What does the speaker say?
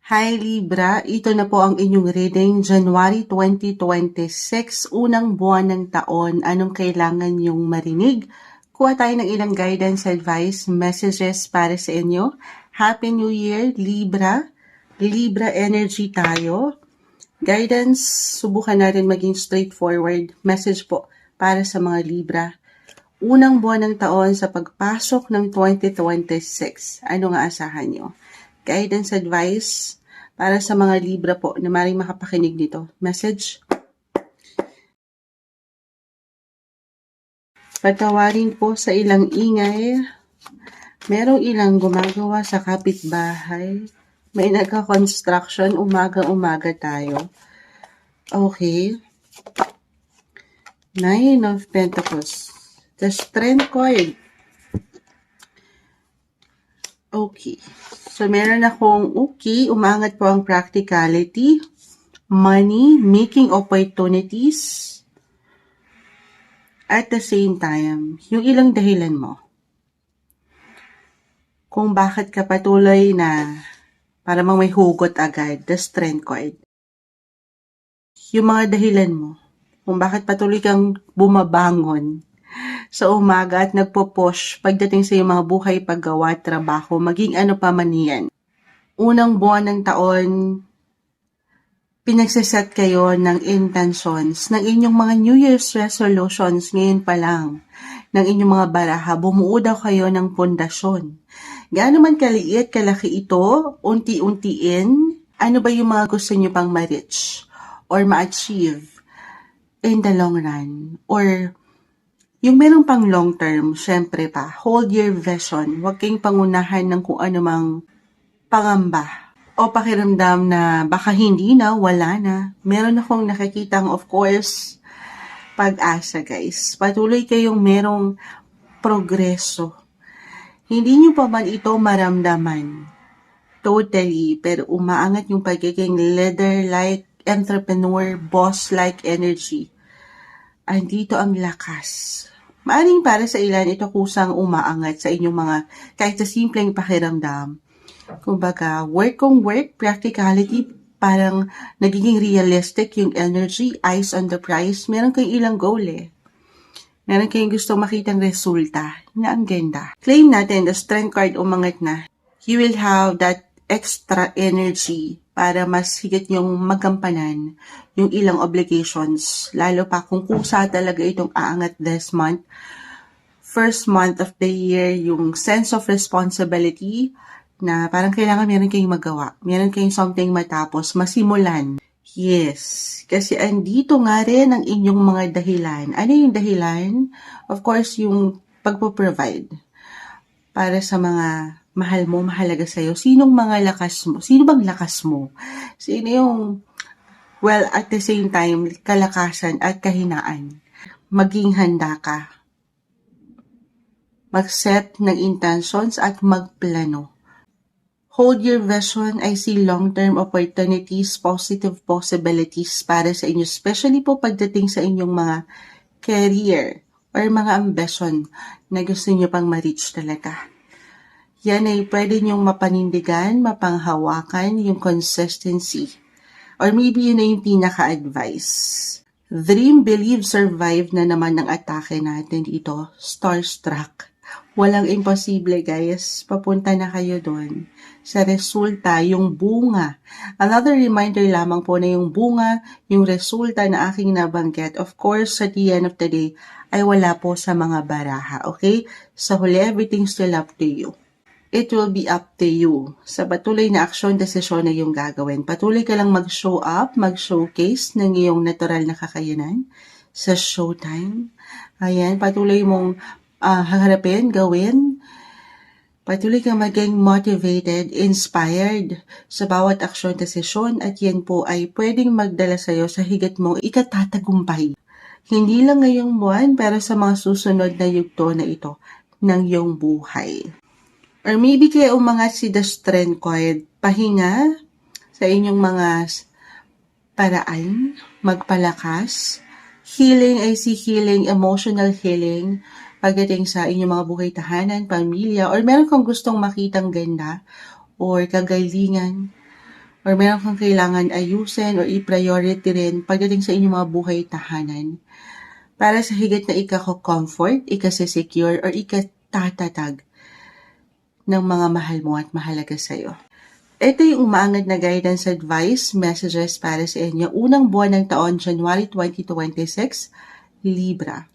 Hi Libra, ito na po ang inyong reading, January 2026, unang buwan ng taon. Anong kailangan yung marinig? Kuha tayo ng ilang guidance, advice, messages para sa inyo. Happy New Year, Libra. Libra energy tayo. Guidance, subukan natin maging straightforward. Message po para sa mga Libra. Unang buwan ng taon sa pagpasok ng 2026. Ano nga asahan nyo? Guidance, advice para sa mga Libra po na maring makapakinig dito. Message. Patawarin po sa ilang ingay. Merong ilang gumagawa sa kapitbahay. May nagka-construction, umaga-umaga tayo. Okay. Nine of Pentacles. The Strength card. Okay. So, meron akong umangat po ang practicality, money, making opportunities, at the same time, yung ilang dahilan mo. Kung bakit ka patuloy na para mang may hugot agad, the Strength card. Yung mga dahilan mo, kung bakit patuloy kang bumabangon sa umaga at nagpo-push pagdating sa iyong mga buhay, paggawa, trabaho, maging ano pa man yan. Unang buwan ng taon, pinagsaset kayo ng intentions, ng inyong mga New Year's resolutions ngayon pa lang, ng inyong mga baraha, bumuo daw kayo ng pundasyon. Gaano man kaliit, kalaki ito, unti-untiin, ano ba yung mga gusto nyo pang ma-reach or ma-achieve in the long run? Or yung meron pang long term, syempre pa, hold your vision. Huwag kayong pangunahan ng kung ano mang pangamba o pakiramdam na baka hindi na, wala na. Meron akong nakikitang, of course, pag-asa, guys. Patuloy kayong merong progreso. Hindi nyo pa man ito maramdaman totally, pero umaangat yung pagiging leader-like, entrepreneur, boss-like energy. Andito ang lakas. Maaring para sa ilan, ito kusang umaangat sa inyong mga kahit sa simpleng pakiramdam. Kumbaga, work kung work, practicality, parang nagiging realistic yung energy, eyes on the prize. Meron kayong ilang goal eh. Meron kayong gusto makitang resulta na ang ganda. Claim natin, the Strength card umangat na. You will have that extra energy para mas higit yung magampanan yung ilang obligations. Lalo pa kung kusa talaga itong aangat this month. First month of the year, yung sense of responsibility na parang kailangan meron kayong magawa. Meron kayong something matapos, masimulan. Yes, kasi andito nga rin ang inyong mga dahilan. Ano yung dahilan? Of course, yung pagpo-provide para sa mga mahal mo, mahalaga sa'yo. Sinong mga lakas mo? Sino bang lakas mo? Sino yung, well, at the same time, kalakasan at kahinaan? Maging handa ka. Mag-set ng intentions at magplano. Hold your vision. I see long-term opportunities, positive possibilities para sa inyo, especially po pagdating sa inyong mga career or mga ambition na gusto nyo pang ma-reach talaga. Yan ay pwede nyong mapanindigan, mapanghawakan yung consistency. Or maybe yun na yung pinaka-advice. Dream, believe, survive na naman ng atake natin dito. Starstruck. Walang imposible, guys. Papunta na kayo doon. Sa resulta, yung bunga. Another reminder lamang po na yung bunga, yung resulta na aking nabanggit, of course, at the end of the day, ay wala po sa mga baraha, okay? Sa huli, everything's still up to you. It will be up to you. Sa patuloy na aksyon, desisyon na yung gagawin. Patuloy ka lang mag-show up, mag-showcase ng iyong natural na kakayanan sa showtime. Ayan, patuloy mong haharapin, gawin. Patuloy kang maging motivated, inspired sa bawat aksyon, desisyon, at yan po ay pwedeng magdala sa'yo sa higit mong ikatatagumpay. Hindi lang ngayong buwan, pero sa mga susunod na yugto na ito ng iyong buhay. Or maybe kaya umangat si the Strength card, pahinga sa inyong mga paraan, magpalakas, healing, I see healing, emotional healing, pagdating sa inyong mga buhay tahanan, pamilya, or meron kang gustong makitang ganda, or kagalingan, or meron kang kailangan ayusin or i-priority rin pagdating sa inyong mga buhay tahanan para sa higit na ika-comfort, ika-secure, or ika-tatatag ng mga mahal mo at mahalaga sa'yo. Ito yung umaangat na guidance advice messages para sa inyo. Unang buwan ng taon, January 2026, Libra.